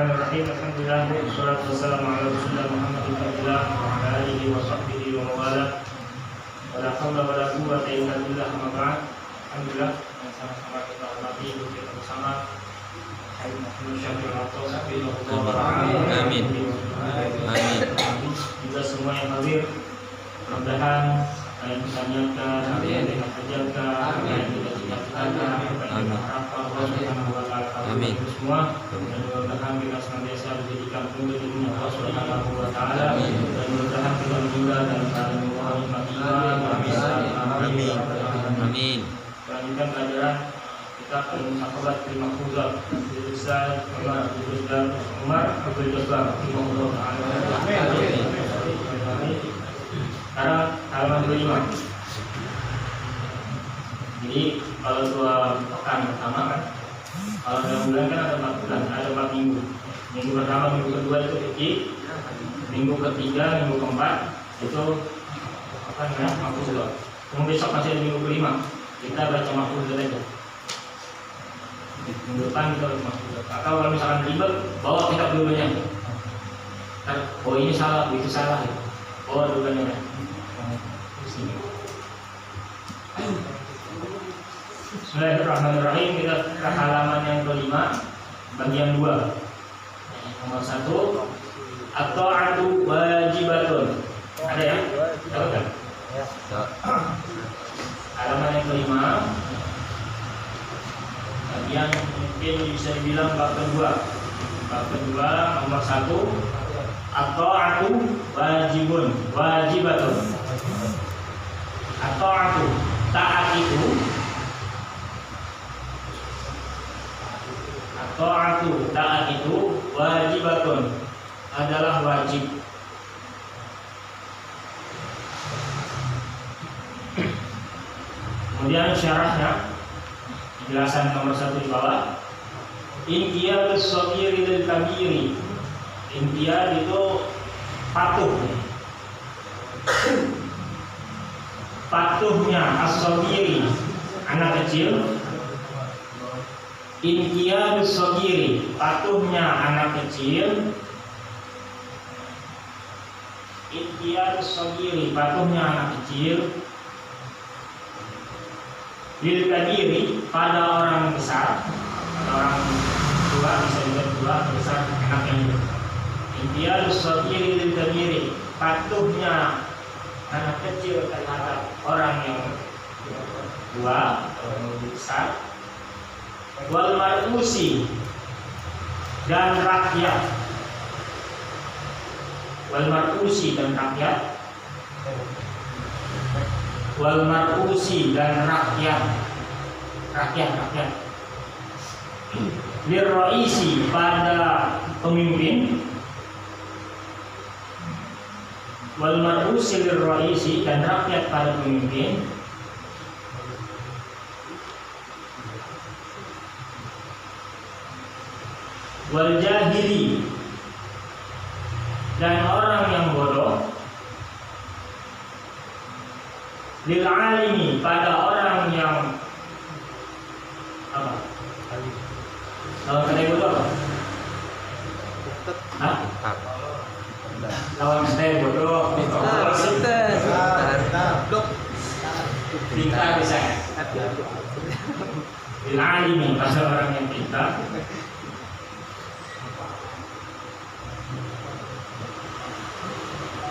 Bismillahirrahmanirrahim. Alhamdulillah wassalatu wassalamu ala Rasulillah Muhammadin wa ala alihi wa sahbihi wa mawala. Wala haula wala quwwata illa billah. Amma ba'd. Alhamdulillah, sama-sama kita hormati kita bersama Amin. Juga semua yang hadir, mudah-mudahan yang kita niatkan, yang kita kerjakan, yang kita cita-citakan, yang kita harapkan Allah Subhanahu wa taala semua, dan mudah-mudahan kita senantiasa dijadikan petunjuk dari Allah Subhanahu wa taala, dan mudah-mudahan kita meninggal dalam keadaan Amin. Amin. Selanjutnya pelajaran kitab Al-Muhaqabat fil Mahfuzat Ustaz Umar Abdul Jabbar rahimahullah taala. Sekarang halaman 25. Jadi kalau 2 pekan pertama kan, kalau dalam bulan kan ada 4 bulan, ada 4 minggu. Minggu pertama, minggu kedua itu fikih, minggu ketiga, minggu keempat itu apa namanya mahfuzat. Kemudian besok masih ada minggu kelima, kita baca mahfuzat aja. Minggu depan kita baca mahfuzat. Atau kalau misalkan ribet, bawa kitab dulunya. Oh ini salah, itu salah. Bawa dulunya. Bismillahirrahmanirrahim. Kita ke halaman yang kelima, bagian 2. Nomor 1, at-ta'atu wajibatun. Ada ya? Tahu kan? Halaman yang kelima, bagian mungkin bisa dibilang bab kedua. Bab kedua nomor 1, at-ta'atu wajibun, wajibatun. At-ta'atu, taat itu, at-ta'atu, taat itu wajibatun, adalah wajib. Kemudian syarahnya, penjelasan nomor 1 di bawah. Inqiyadus shaghiri lil kabiri. Inqiyad itu patuh. Patuhnya as-shaghiri, anak kecil. Inqiyadus shaghiri, patuhnya anak kecil. Inqiyadus shaghiri, patuhnya anak kecil. Lil kabiri, pada orang besar, pada orang tua, bisa juga tua atau besar, anaknya itu. Inqiyadus shaghiri lil kabiri, patuhnya anak kecil terhadap orang yang tua atau lebih besar. Wal mar'usi, dan rakyat. Wal mar'usi, dan rakyat. Wal mar'usi, dan rakyat. Rakyat. Lirraisi, pada pemimpin. Wal mar'usi lirraisi, dan rakyat pada pemimpin. Wal jahili, dan orang yang bodoh. Lil alimi, pada orang yang apa? Lawan kata bodoh apa? Hah? Lawan kata bodoh. Pintar bisa ya? Lil alimi, pada orang yang pintar.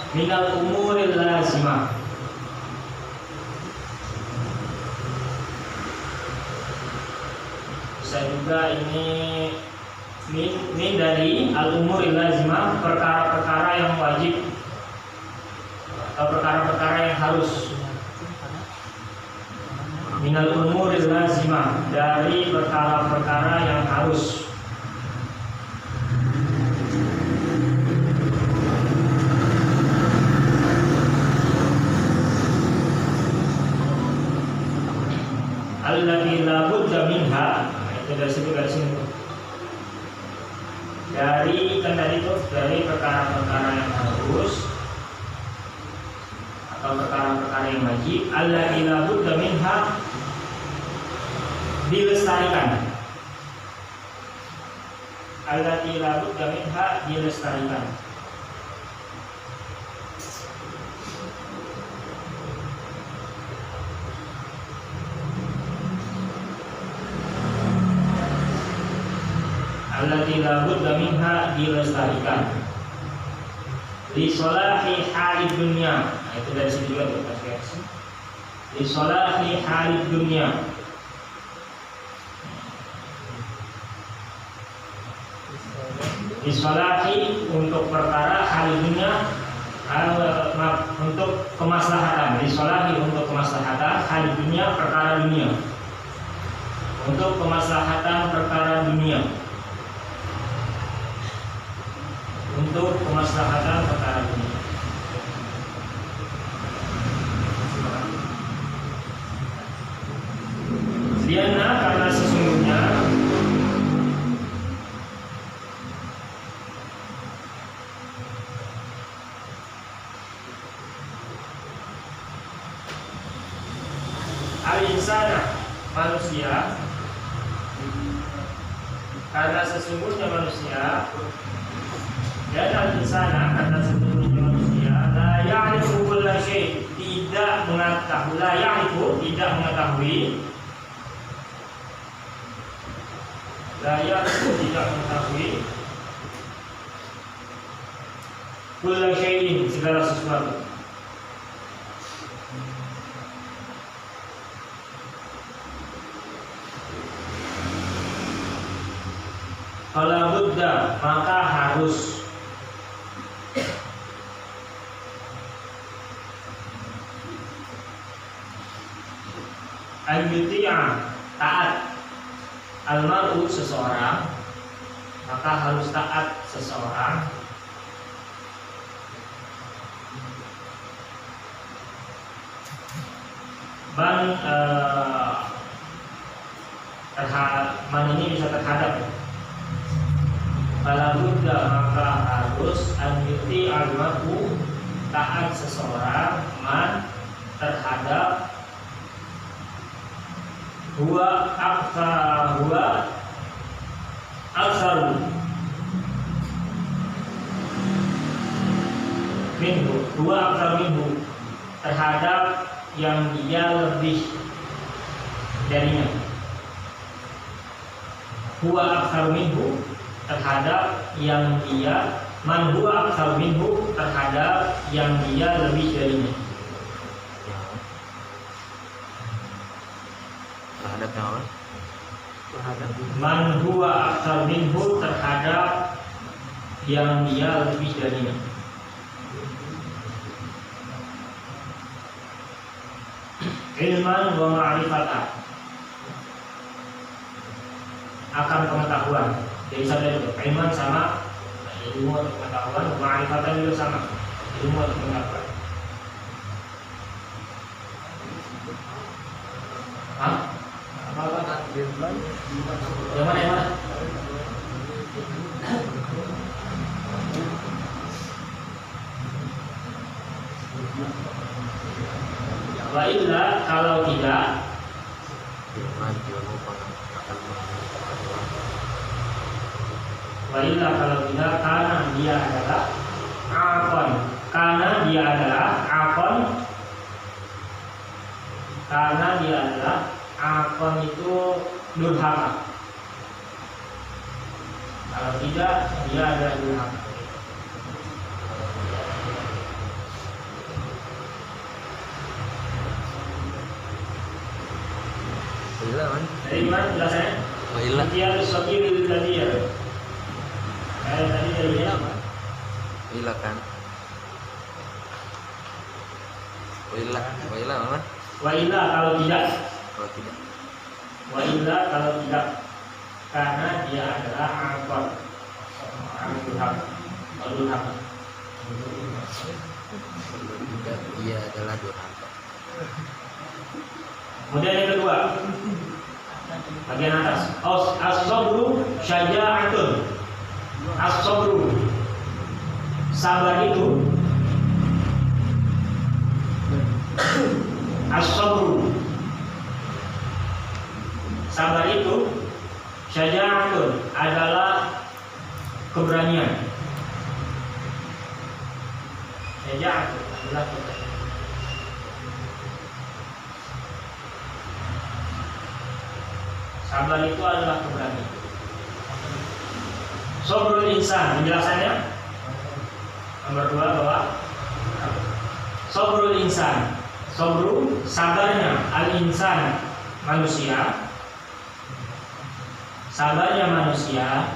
Minal umuril lazimah, bisa juga ini min dari al-umuril lazimah, perkara-perkara yang wajib atau perkara-perkara yang harus. Minal umuril lazimah, dari perkara-perkara yang harus. Allati la budda minha, itu dari sini. Dari perkara-perkara yang harus atau perkara-perkara yang wajib. Allati la budda minha, dilestarikan. allati la budda minha dilestarikan. Allati la budda minha dilestarikan. Li salahi halid dunya. Nah, itu dari sini juga kita li salahi halid dunya. Li salahi untuk perkara halid dunya, untuk kemaslahatan. Li salahi untuk kemaslahatan, halid dunya perkara dunia. Untuk kemaslahatan perkara dunia. Untuk kemaslahatan perkara dunia. Lianna karena sesungguhnya al-insana manusia, karena sesungguhnya manusia, dan al-insana karena sesungguhnya manusia la ya'rifu kulla syai', tidak mengetahui, la ya'rifu tidak mengetahui, la ya'rifu tidak mengetahui kulla syai'in segala sesuatu. Fala budda maka harus al-yuti'a taat al-mar'u seseorang, maka harus taat seseorang man man ini bisa terhadap. Fala budda maka harus al-yuti al-mar'u taat seseorang man terhadap huwa aksaru minhu, huwa aksaru minhu terhadap yang dia lebih darinya. Huwa aksaru minhu terhadap yang dia, man huwa aksaru minhu terhadap yang dia lebih darinya. Terhadap apa? Terhadap Man huwa aktsar minhu terhadap yang dia lebih darinya. Ilman wa ma'rifatan, akan pengetahuan. Jadi sadar itu ilman sama ilmu atau pengetahuan, ma'rifatan juga sama ilmu atau pengetahuan. Hah? Yang mana? Wa illa kalau tidak, wa illa kalau tidak, karena dia adalah akon, karena dia adalah akon, karena dia adalah akon itu durhaka. Kalau tidak, dia adalah durhaka. Ila man. Dari mana jelasannya? Ila. Dia sokir itu tadi ya. Tadi dari ila apa? Ila kan. Wa ila man. Wa illa kalau tidak. Kalau tidak. Wa illa kalau tidak, karena dia adalah akon, orang durhaka. Durhaka. Dia adalah durhaka. Kemudian yang kedua, bagian atas, as-sabru syaja'atun. As-sabru, sabar itu, as-sabru, sabar itu, syaja'atun adalah keberanian. Syaja'ah adalah keberanian. Sabar itu adalah keberanian. Sabrul insan, penjelasannya nomor 2 bahwa sabrul insan, sabru sabarnya al-insan manusia, sabarnya manusia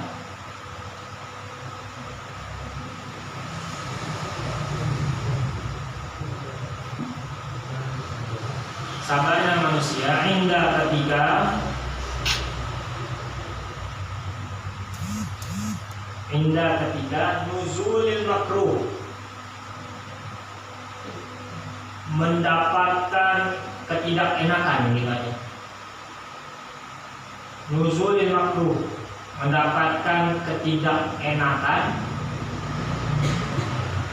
hingga ketika nuzulil makruh, mendapatkan ketidakenakan gitu aja. Nuzulil makruh, mendapatkan ketidakenakan,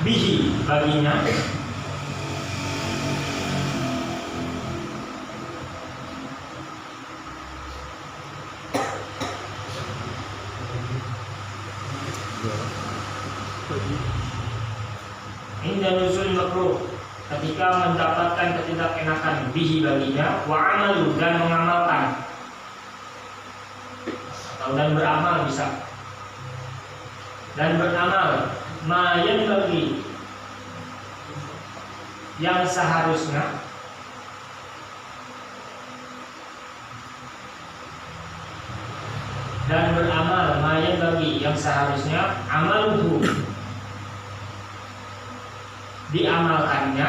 bihi baginya, inda nuzul makruh, ketika mendapatkan ketidakenakan, bihi baginya, wa amalu dan mengamalkan, atau dan beramal bisa, dan beramal ma yang bagi yang seharusnya, dan beramal ma yang bagi yang seharusnya, amaluhu diamalkannya,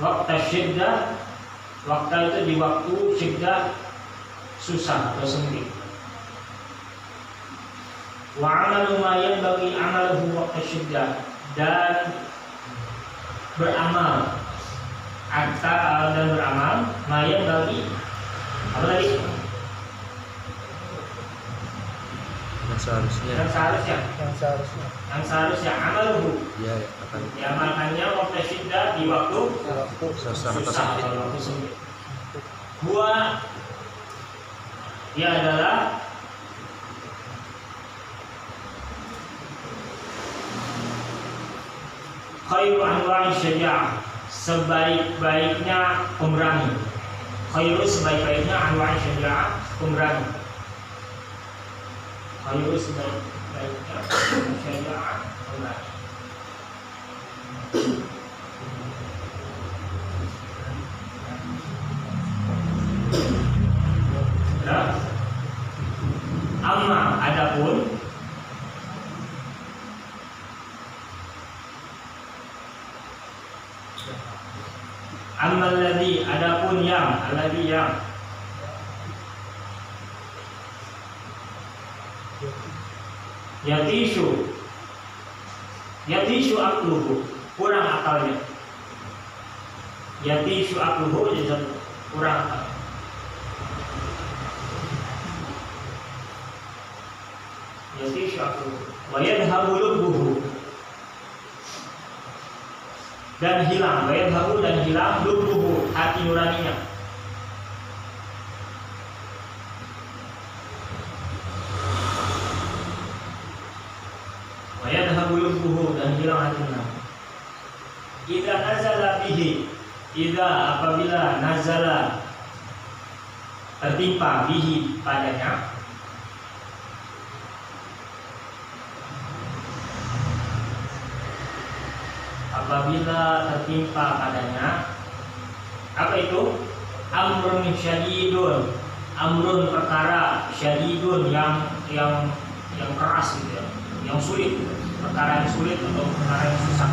waktu syiddah, waktu itu di waktu syiddah susah atau sempit. Wa amalu ma yanbaghi amaluhu waktu syiddah, dan beramal dan beramal ma yanbaghi apa tadi? Yang seharusnya amaluhu, ya akan diamalkannya waktu syiddah, di waktu susah atau waktu sempit. Huwa, dia adalah khairu anwa'i syaja'ah, sebaik-baiknya pemberani. Khairu, sebaik-baiknya, anwa'i syaja'ah, pemberani. Khairu, sebaik-baiknya syaja'ah, pemberani. Ya. Amma, adapun ammalladzi, adapun yang alladzi yang yatishu akluhu, kurang akalnya. Yatishu akluhu, jadi kurang akal. Yatishu akluhu wa yadhhabu lubbuhu, dan hilang, wayadhabu dan hilang, lubbuhu hati nuraninya. Wayadhabu lubbuhu dan hilang hati nuraninya. Idza nazala bihi, idza apabila nazala tertimpa, bihi padanya, apabila tertimpa padanya, apa itu? Amrun syadidun, amrun perkara, syadidun yang keras gitu ya, yang sulit, perkara yang sulit atau perkara yang susah.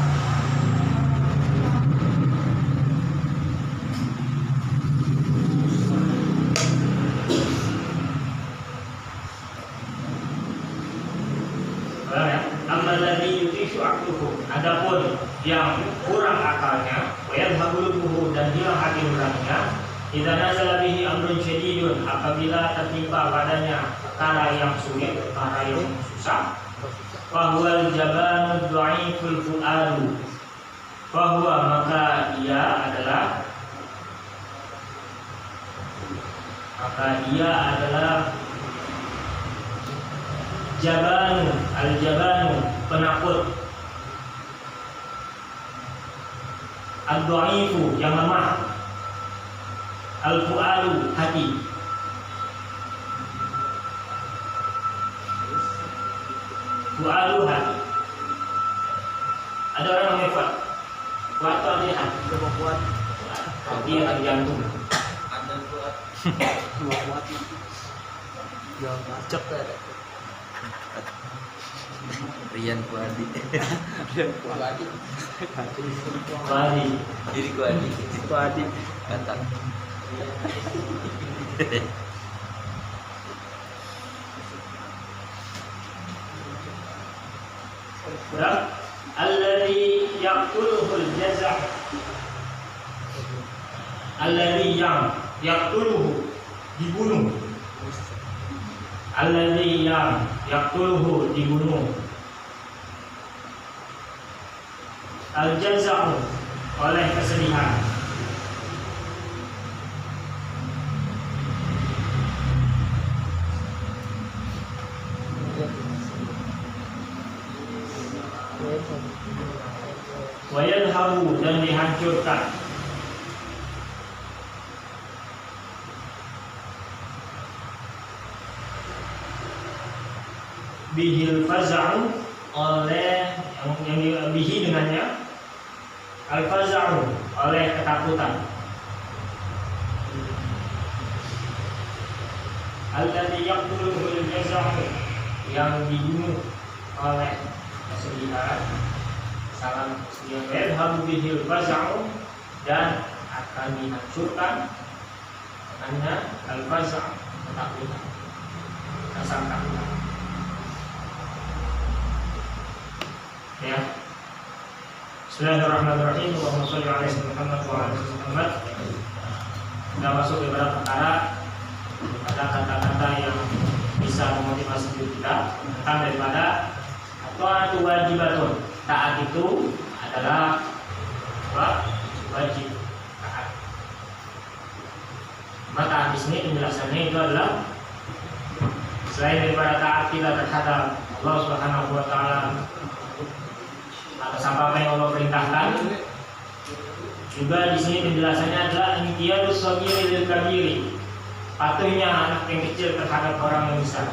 Ammalladzi yutishu akluhu, adapun yang kurang akalnya, wayadhabu lubbuhu dan hilang hati nuraninya, idza nazala bihi amrun syadidun, apabila tertimpa padanya perkara yang sulit, perkara yang susah, fa huwal jabanu dhaiful fuadu, fa huwa, maka ia adalah maka dia adalah jabanu, al-jabanu, penakut, ad-dha'ifu, yang lemah, al-fu'alu, hati. Fu'alu, hati. Ada orang namanya Fuad. Fuad itu artinya hati. Coba kuat. Hati atau jantung. Ada buat Coba kuat. Jangan bacok ada. Rian Kuadi. Rian Kuadi. Fuadi. Diri Kuadi. Kuadi. Kata. Alladhi yaqtuluhul jaza'. Alladhi yang yaqtuluhu, dibunuh. Alladhi yang yaqtuluhu, dibunuh. Al-jaza'u, oleh kesedihan. Wa yadhhabu, dan dihancurkan. Bihil faza'u, oleh yang bihi dengannya, al faza'u, oleh ketakutan. Alladhi yaqtuluhul jaza'u, yang dibunuh oleh kesedihan. Salam kesedihan. Yadhhabu bihil faza'u, dan akan dihancurkan dengannya al faza'u, ketakutan, rasa ketakutan. Ya. Bismillahirrahmanirrahim. Allahumma shalli ala sayyidina Muhammad wa ala ali Muhammad. Kita masuk kepada perkara, ada kata-kata yang bisa memotivasi diri kita tentang daripada taat wajibatun. Taat itu adalah wajib. Taat. Maka di sini penjelasannya itu adalah selain daripada taat kita terhadap Allah Subhanahu wa taala atas apa yang Allah perintahkan, juga di sini penjelasannya adalah imtiyadus shaghiri lil kabiri, patuhnya anak yang kecil terhadap orang yang besar.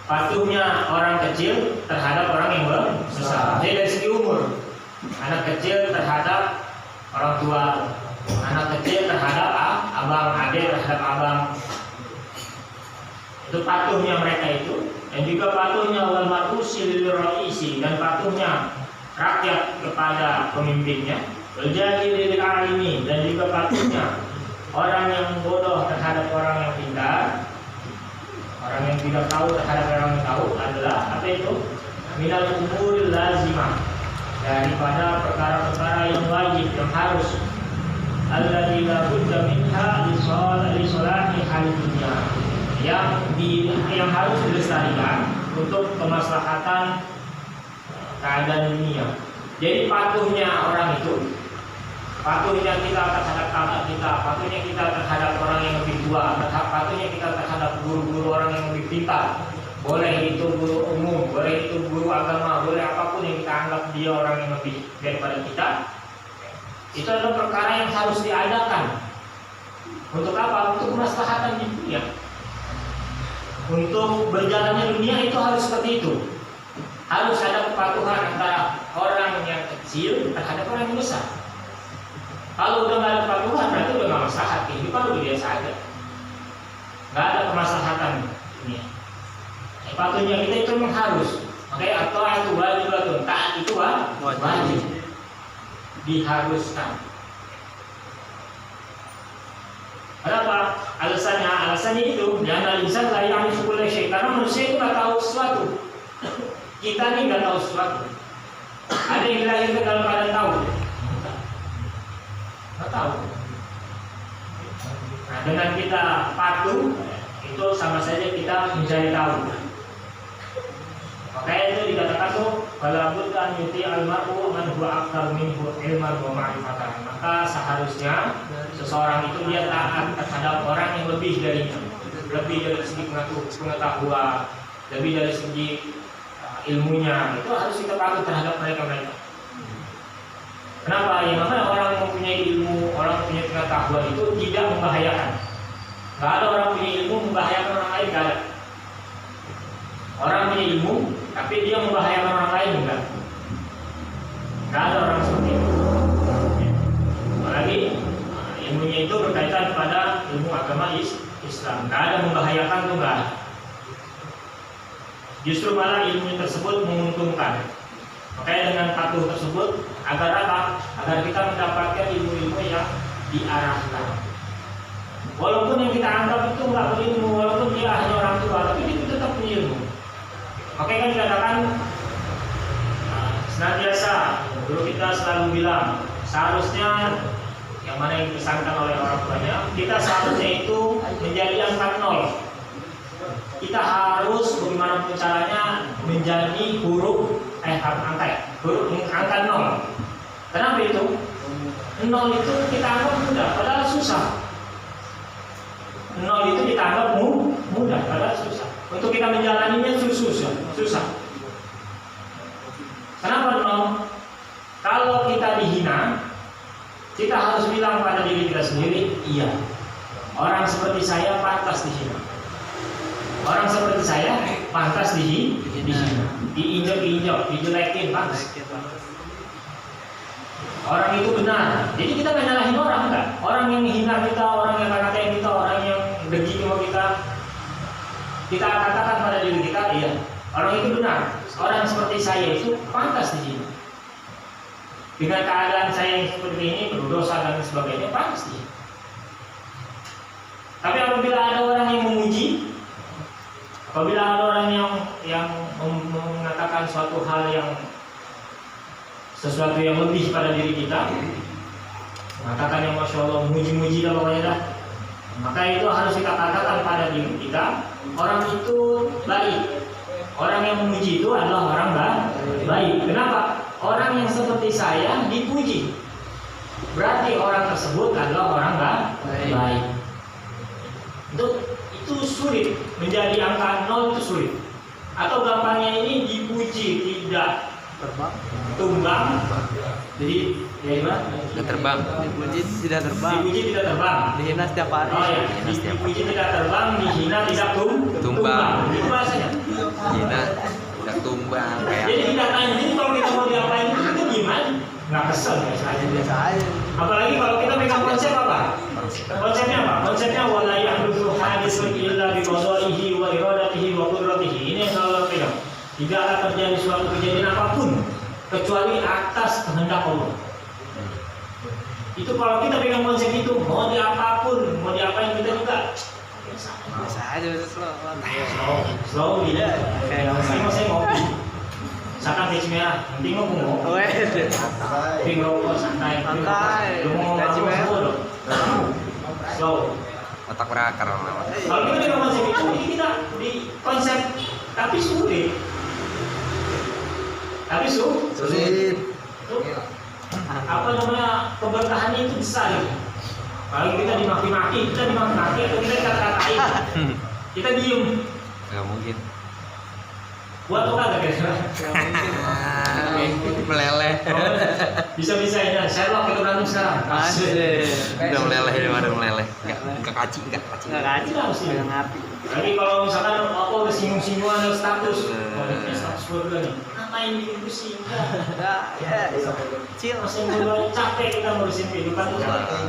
Patuhnya orang kecil terhadap orang yang besar. Jadi dari segi umur, anak kecil terhadap orang tua, anak kecil terhadap abang, adik terhadap abang. Itu patuhnya mereka itu. Dan juga patuhnya wal mar'usi lil ra'isi, dan patuhnya rakyat kepada pemimpinnya. Wal jahil lil alimi, dan juga patuhnya orang yang bodoh terhadap orang yang pintar. Orang yang tidak tahu terhadap orang yang tahu adalah apa itu? Minal umuril lazimah, daripada perkara-perkara yang wajib, yang harus. Allati la budda minha li sholati hal dunya, yang harus dilestarikan untuk kemaslahatan keadaan dunia. Jadi patuhnya orang itu, patuhnya kita terhadap kakak kita, patuhnya kita terhadap orang yang lebih tua, patuhnya kita terhadap guru-guru orang yang lebih pintar. Boleh itu guru umum, boleh itu guru agama, boleh apapun yang kita anggap dia orang yang lebih daripada kita. Itu adalah perkara yang harus diadakan. Untuk apa? Untuk kemaslahatan di dunia. Untuk berjalannya dunia itu harus seperti itu. Harus ada kepatuhan antara orang yang kecil terhadap orang yang besar. Kalau udah nggak ada kepatuhan, berarti udah nggak maslahat. Kehidupan udah biasa aja. Nggak ada kemaslahatan dunia. Patuhnya kita itu memang harus. Makanya atau itu wajib, taat itu wajib. Diharuskan. Kenapa? Alasannya itu jangan lisan lah yang sekolah syekh, karena manusia itu nggak tahu sesuatu. Kita nih nggak tahu sesuatu. Ada yang dilahirkan dalam keadaan tahu, nggak tahu. Nah, dengan kita patuh itu sama saja kita mencari tahu. Makanya itu dikatakan tuh fala budda an yuti al-mar'u man huwa akthar minhu ilman wa ma'rifatan. Maka seharusnya seseorang itu dia taat terhadap orang yang lebih darinya, lebih dari segi pengetahuan, lebih dari segi ilmunya. Itu harus kita patuh terhadap mereka. Kenapa? Yang namanya orang yang mempunyai ilmu, orang yang punya pengetahuan itu tidak membahayakan. Gak ada orang punya ilmu membahayakan orang lain, gak ada. Orang punya ilmu, tapi dia membahayakan orang lain, enggak. Gak ada orang seperti itu. Apalagi ilmunya itu berkaitan pada ilmu agama Islam. Gak ada membahayakan tuh, enggak. Justru malah ilmu tersebut menguntungkan. Makanya dengan patuh tersebut agar apa? Agar kita mendapatkan ilmu-ilmu yang diarahkan. Walaupun yang kita anggap itu nggak berilmu, walaupun dia hanya orang tua, tapi dia tetap punya ilmu. Makanya kan dikatakan senantiasa guru kita selalu bilang seharusnya yang mana yang dipesankan oleh orang tuanya, kita seharusnya itu menjadi angka 0. Kita harus bagaimanapun caranya menjadi huruf angka 0. Kenapa itu? 0 itu kita anggap mudah, padahal susah. 0 itu kita anggap mudah, padahal susah. Untuk kita menjalaninya susah. Kenapa 0? Kalau kita dihina, kita harus bilang pada diri kita sendiri, iya, orang seperti saya pantas dihina. Orang seperti saya pantas dihina, diinjak, dijelekin, pantas. Orang itu benar. Jadi kita nggak nyalahin orang, enggak. Orang yang menghina kita, orang yang ngatain kita, orang yang dengki sama kita katakan pada diri kita, iya, orang itu benar. Orang seperti saya itu pantas dihina. Dengan keadaan saya yang seperti ini, berdosa dan sebagainya, pantas dihina. Tapi apabila ada orang yang memuji, apabila ada orang yang mengatakan suatu hal yang sesuatu yang lebih pada diri kita, mengatakan yang masya Allah, muji-muji dan pokoknya, maka itu harus kita katakan pada diri kita, orang itu baik. Orang yang memuji itu adalah orang baik. Kenapa? Orang yang seperti saya dipuji, berarti orang tersebut adalah orang baik. Itu sulit, menjadi angka 0 itu sulit. Atau gampangnya ini dipuji tidak tumbang. Jadi ya gimana? Tidak terbang. Dipuji tidak terbang. Dihina setiap hari. Oh ya, dipuji tidak terbang, dihina tidak tumbang. Itu bahasanya. Dihina tidak tumbang. Jadi tidak tanya. Jadi kalau kita mau diapain itu kita gimana? Nggak kesel biasa aja. Apalagi kalau kita pegang konsep apa? Konsepnya apa? Konsepnya wala yahdutsu haditsun illa bi qada'ihi wa iradatihi wa qudratihi. Ini yang selalu pegang. Tidak akan terjadi suatu kejadian apapun kecuali atas kehendak Allah. Itu kalau kita pegang konsep itu, mau diapain kita juga Biasa aja, slow gitu. Kayak masing-masing ngopi. Misalkan gaji merah, nanti ngomong. Tapi ngerokok santai. Lu mau ngomong semua dong. Slow. Otak berakar. Kalau kita pegang konsep itu, kita di konsep tapi sulit. sulit. Apa namanya, keberkahannya itu besar ya. Kalau kita dimaki-maki atau kita kata-katain, kita diem. Nggak mungkin. Buat apa kagak kira-kira? Meleleh. Bisa-bisanya Sherlock itu berantem sekarang. Udah meleleh di mana meleleh. Enggak kaci. Pegang api. Jadi kalau misalkan apa udah singgung-singgungan ada status, status keluarga nih, ngapain bikin pusing? Kecil. Masih mulai capek kita ngurusin kehidupan itu capek.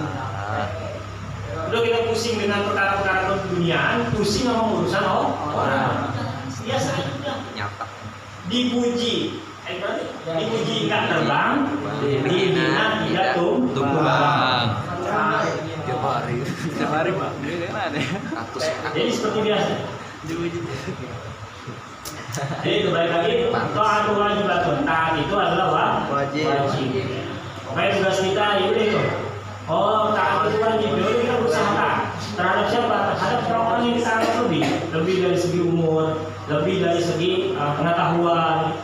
Udah kita pusing dengan perkara-perkara keduniaan, pusing sama urusan orang. Biasa aja udah. Nyata. Dipuji, dipuji nggak terbang, dihina tidak tumbang. Tiap hari Pak. Ini mana ya? Jadi seperti biasa. Dipuji. Jadi itu balik lagi, taat wajibatun. Taat itu adalah wajib. Pokoknya tugas kita itu. Oh, taat itu wajib. Jadi kita berusaha taat. Terhadap siapa? Terhadap orang-orang yang kita anggap lebih dari segi umur, lebih dari segi pengetahuan.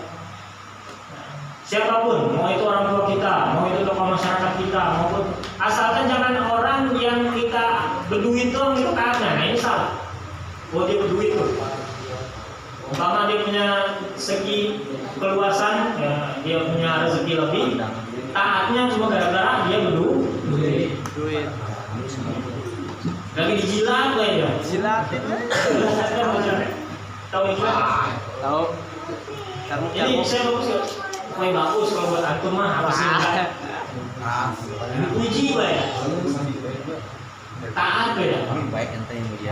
Siapapun, mau itu orang tua kita, mau itu tokoh masyarakat kita, maupun asalkan jangan orang yang kita berduit doang itu taatnya. Nah ini salah. Oh dia berduit tuh. Umpama dia punya segi keluasan, ya, dia punya rezeki lebih, taatnya cuma gara-gara dia berduit. Duit. Lagi dijilat aja. Jilatin. Tahu jilat? Tahu. Kamu Jadi saya bagus ya. Kue bagus kalau buat antum mah apa sih? Puji ya. Taat ya.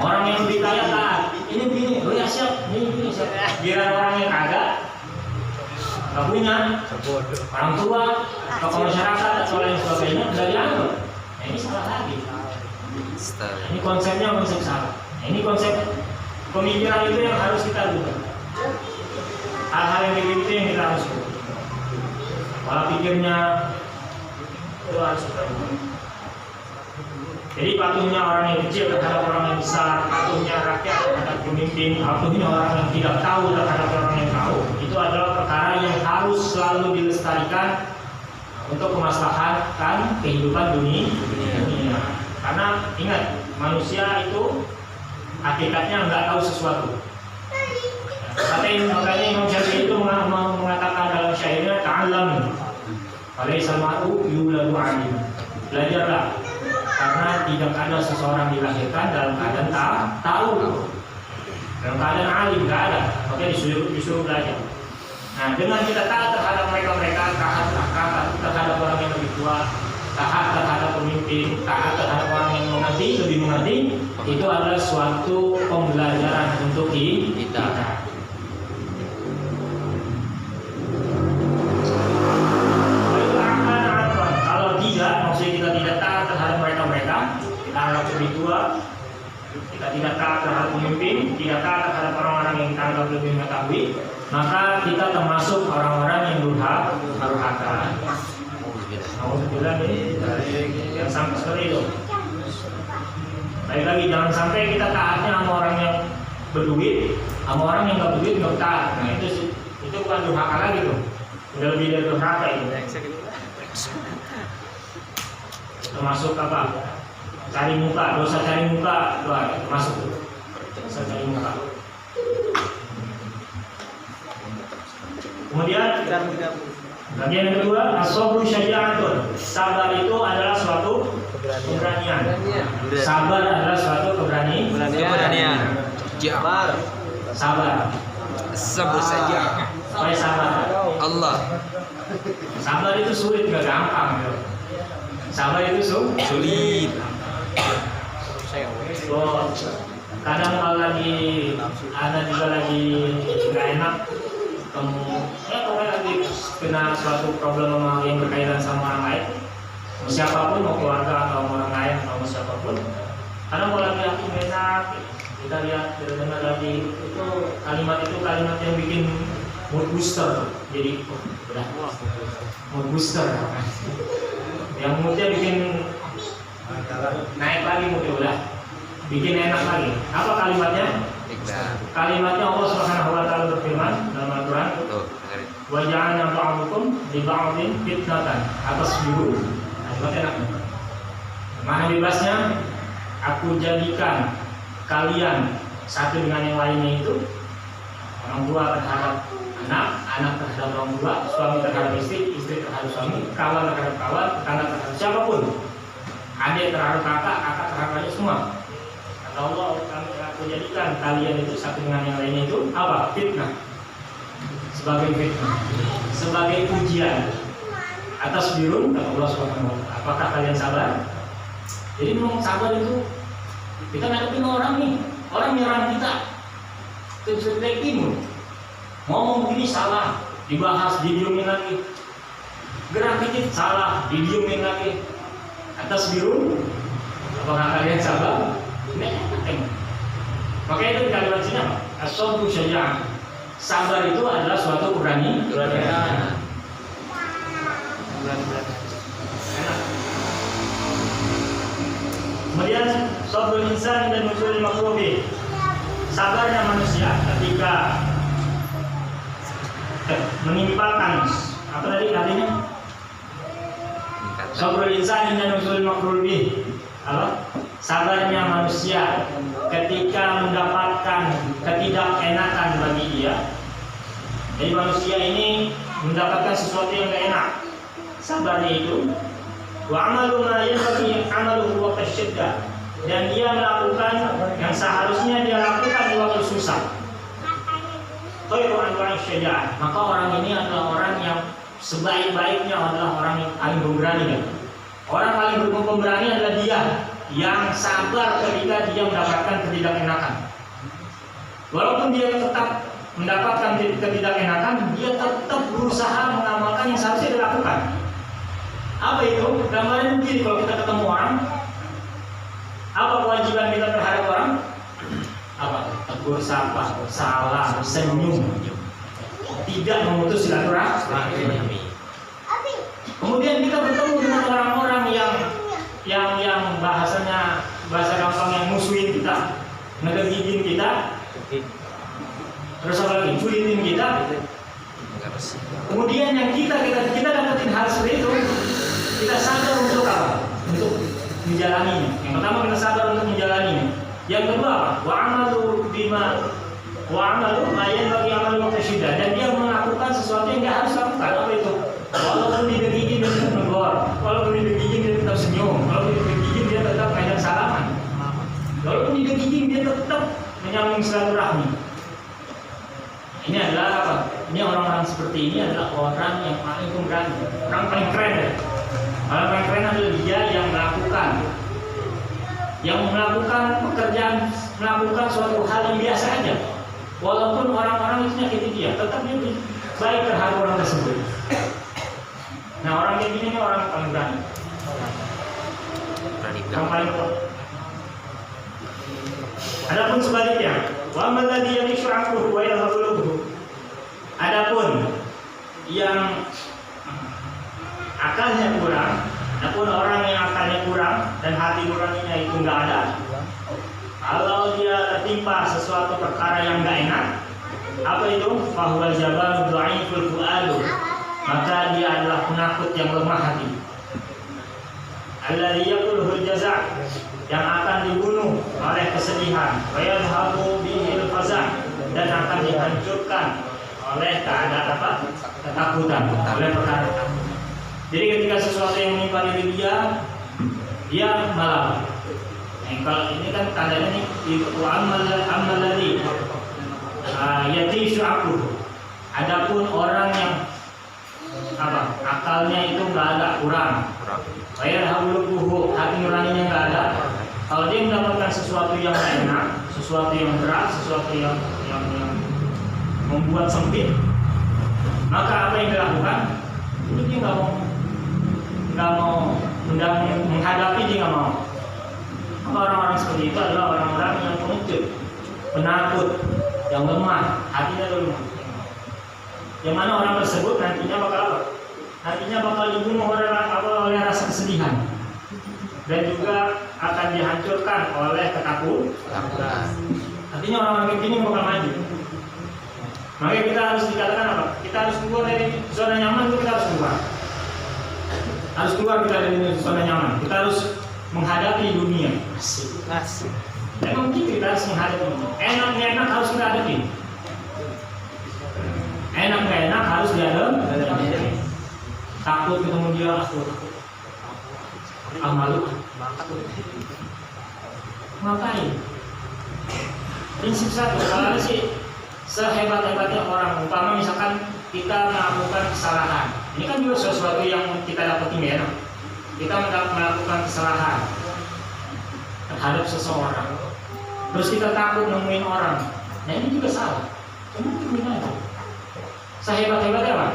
Orang yang lebih kaya taat. Ini begini, oh ya siap. Ini siap. Biar orang yang kagak nggak punya, orang tua, tokoh masyarakat atau lain sebagainya udah dianggap. Nah, ini salah lagi. Ini konsepnya konsep salah. Nah, ini konsep pemikiran itu yang harus kita ubah. Hal-hal yang begitu yang kita harus ubah. Pola pikirnya itu harus kita ubah. Jadi patuhnya orang yang kecil terhadap orang yang besar, patuhnya rakyat terhadap pemimpin, patuhnya orang yang tidak tahu terhadap orang yang tahu, itu adalah perkara yang harus selalu dilestarikan untuk kemaslahatan kehidupan dunia. Karena ingat, manusia itu hakikatnya nggak tahu sesuatu. Makanya Imam Syafi'i itu mengatakan dalam syairnya, ta'allam, walaysa al-mar'u yuladu 'alim. Belajarlah, karena tidak ada seseorang dilahirkan dalam keadaan tahu, dalam keadaan alim nggak ada. Makanya disuruh belajar. Nah, dengan kita taat terhadap mereka, taat terhadap orang yang lebih tua, taat terhadap pemimpin, taat terhadap orang yang lebih mengerti, itu adalah suatu pembelajaran untuk kita. Kalau tidak, maksudnya kita tidak taat terhadap mereka, kita anggap lebih tua, kita tidak taat terhadap pemimpin, tidak taat terhadap orang-orang yang kita anggap lebih mengetahui, maka kita termasuk orang-orang yang durhaka. Alhamdulillah yang sampai seperti itu. Baik lagi, jangan sampai kita taatnya sama orang yang berduit, sama orang yang nggak berduit nggak taat. Nah itu bukan durhaka lagi tuh, udah lebih dari durhaka itu. Termasuk apa? Cari muka, dosa cari muka, termasuk tuh. Dosa cari muka. Kemudian bagian yang kedua, as-sabru syaja'atun. Sabar itu adalah suatu keberanian. Sabar adalah suatu keberanian. Sabar. Sebut saja Supaya sabar. Allah. Sabar itu sulit, nggak gampang. Sabar itu sulit. Oh, kadang kalau lagi ada juga lagi nggak enak, pokoknya lagi kena suatu problem yang berkaitan sama orang lain, siapapun, mau keluarga atau orang lain atau siapapun. Kadang kalau lagi aku enak, kita lihat dengar lagi itu kalimat yang bikin mood booster. Jadi udah mood booster, yang moodnya bikin naik lagi, moodnya udah bikin enak lagi. Apa kalimatnya? Kalimatnya Allah Subhanahu wa taala berfirman dalam Al-Qur'an, wa ja'alna ba'dakum li ba'din fitnatan atasbiru. Kalimat enak. Mana bebasnya? Aku jadikan kalian satu dengan yang lainnya itu, orang tua terhadap anak, anak terhadap orang tua, suami terhadap istri, istri terhadap suami, kawan terhadap kawan, tetangga terhadap siapapun, adik terhadap kakak, kakak terhadap adik, semua. Kata Allah, aku jadikan kalian itu satu dengan yang lainnya itu apa? Fitnah. Sebagai fitnah, sebagai ujian. Atas birun, kata Allah Subhanahu wa taala. Apakah kalian sabar? Jadi memang sabar itu, kita ngadepin orang nih, orang nyerang kita, terus ngomong begini salah, dibahas, didiemin lagi, gerak dikit salah, didiemin lagi. Atas biru, apakah kalian sabar? Makanya itu kalimat sini apa? As-sabru syaja'ah. Sabar itu adalah suatu keberanian. Kemudian sabrul insan dan nuzul makruhi. Sabarnya manusia ketika menimpakan Apa tadi artinya? Sabrul insan inda nusul makrul bih. Apa? Sabarnya manusia ketika mendapatkan ketidakenakan bagi dia. Jadi manusia ini mendapatkan sesuatu yang tidak enak. Sabarnya itu wa amalu ma yanbaghi amaluhu wa qasyidda, dan dia melakukan yang seharusnya dia lakukan di waktu susah. Khairu anwa'i syaja'ah, maka orang ini adalah orang yang sebaik-baiknya adalah orang yang paling pemberani. Orang paling pemberani adalah dia yang sabar ketika dia mendapatkan ketidakenakan. Walaupun dia tetap mendapatkan ketidakenakan, dia tetap berusaha mengamalkan yang seharusnya dilakukan. Apa itu? Gambarnya begini, kalau kita ketemu orang, apa kewajiban kita terhadap orang? Apa? Tegur sapa, salam, senyum, tidak memutus silaturahmi. Kemudian kita bertemu dengan orang-orang yang bahasanya bahasa gampang yang musuhin kita, ngegigin kita, terus apa lagi? Culitin kita. Kemudian yang kita dapetin hal seperti itu, kita sadar untuk apa? Untuk menjalaninya. Yang pertama kita sadar untuk menjalaninya. Yang kedua apa? Wa amalu ma yanbaghi amalu qasyidda, dan dia melakukan sesuatu yang dia harus lakukan. Apa itu? Walaupun digigit dia tetap negor, walaupun digigit dia tetap senyum, walaupun digigit dia tetap ngajak salaman, walaupun digigit dia tetap menyambung silaturahmi. Ini adalah apa? Ini orang-orang seperti ini adalah orang yang paling pemberani, orang paling keren ya. Orang paling keren adalah dia yang melakukan pekerjaan, melakukan suatu hal yang biasa aja. Walaupun orang-orang itu nyakiti dia, tetap dia baik terhadap orang tersebut. Nah, orang kayak gini ini orang paling berani. Yang paling kuat. Adapun sebaliknya, wa man ladzi yamishu 'aqluhu wa yadhhabu. Adapun yang akalnya kurang, adapun orang yang akalnya kurang dan hati nuraninya itu enggak ada, kalau dia tertimpa sesuatu perkara yang enggak enak, apa itu? Fahuwal jabalu dhaiful fu'alu, maka dia adalah penakut yang lemah hati. Alladzi yaquluhul jaza', yang akan dibunuh oleh kesedihan, wa yadhhabu bihil faza', dan akan dihancurkan oleh keadaan apa? Ketakutan, oleh perkara takut. Jadi ketika sesuatu yang menimpa diri dia malam. Kalau ini kan tandanya nih itu amal ladzi yatishu aqluhu. Adapun orang yang apa? Akalnya itu enggak ada, kurang. Bayar hauluhu, hati nuraninya enggak ada. Kalau dia mendapatkan sesuatu yang enak, sesuatu yang berat, sesuatu yang membuat sempit, maka apa yang dilakukan? Itu dia nggak mau menghadapi, dia nggak mau. Maka orang-orang seperti itu adalah orang-orang yang pengecut, penakut, yang lemah, hatinya lemah. Yang mana orang tersebut nantinya bakal apa? Nantinya bakal dibunuh oleh rasa kesedihan, dan juga akan dihancurkan oleh ketakutan. Artinya orang-orang kayak gini bakal maju. Makanya kita harus dikatakan apa? Kita harus keluar dari zona nyaman, itu kita harus keluar. Harus keluar kita dari zona nyaman. Kita harus menghadapi dunia. Asik. Memang kita harus menghadapi dunia. Enak harus kita hadapi. Enak harus dihadapi. Takut ketemu dia, malu. Ngapain? Prinsip satu, kalau ada sih sehebat-hebatnya orang, umpama misalkan kita melakukan kesalahan, ini kan juga sesuatu yang kita dapetin ya. Kita melakukan kesalahan terhadap seseorang, terus kita takut nemuin orang, nah ini juga salah. Gimana itu? Sehebat-hebatnya apa?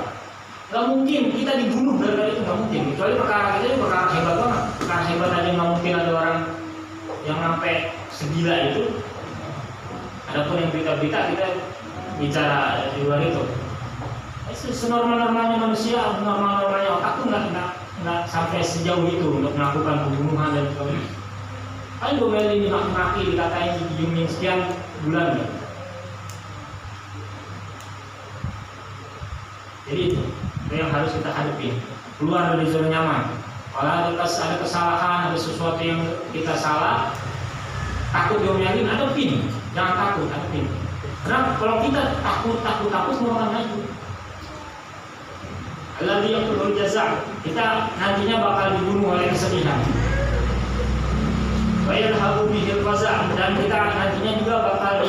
Gak mungkin kita dibunuh dari itu, gak mungkin. Kecuali perkara kita itu perkara hebat banget. Perkara hebat aja gak mungkin ada orang yang sampai segila itu. Adapun yang berita-berita kita bicara di luar itu. Senormal-normalnya manusia, normal-normalnya otak tuh nggak sampai sejauh itu untuk melakukan pembunuhan dan sebagainya. Paling domelin, dimaki-maki, dikatain, didiemin sekian bulan ya. Jadi itu. Itu yang harus kita hadapi. Keluar dari zona nyaman. Kalau ada kesalahan, ada sesuatu yang kita salah, takut diomelin, hadapin. Jangan takut, hadapin. Karena kalau kita takut semua akan maju. Alladzi yaqulul jaza', kita nantinya bakal dibunuh oleh kesedihan. Wa yadhhabu bihil faza', dan kita nantinya juga bakal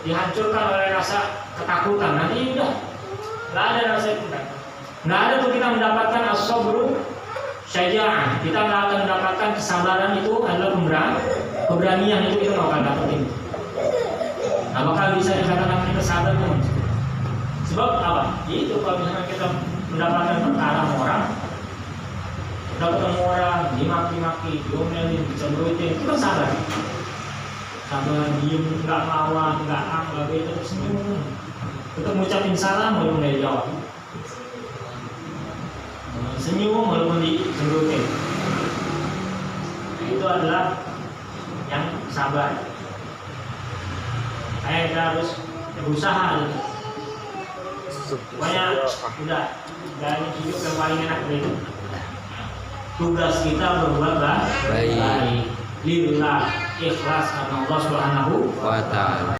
dihancurkan oleh rasa ketakutan. Nanti udah nggak ada rasa itu. Nggak ada tuh kita mendapatkan as-sabru syaja'ah. Kita nggak akan mendapatkan kesabaran, itu adalah keberanian, itu kita nggak akan dapetin. Nggak bakal bisa dikatakan kita sabar teman. Sebab apa? Itu kalau misalnya kita mendapatkan perkara sama orang, kita ketemu orang dimaki-maki, diomelin, dicemberutin, itu kan sabar. Sabar, diem, nggak lawan, nggak beda, senyum. Kita ngucapin salam walaupun nggak dijawab. Senyum walaupun dicemberutin. Itu adalah yang sabar. Kita harus berusaha. Pokoknya udah dari hidup yang paling enak itu. Tugas kita berbuat baik. Lillah, ikhlas karena Allah Subhanahu wa ta'ala.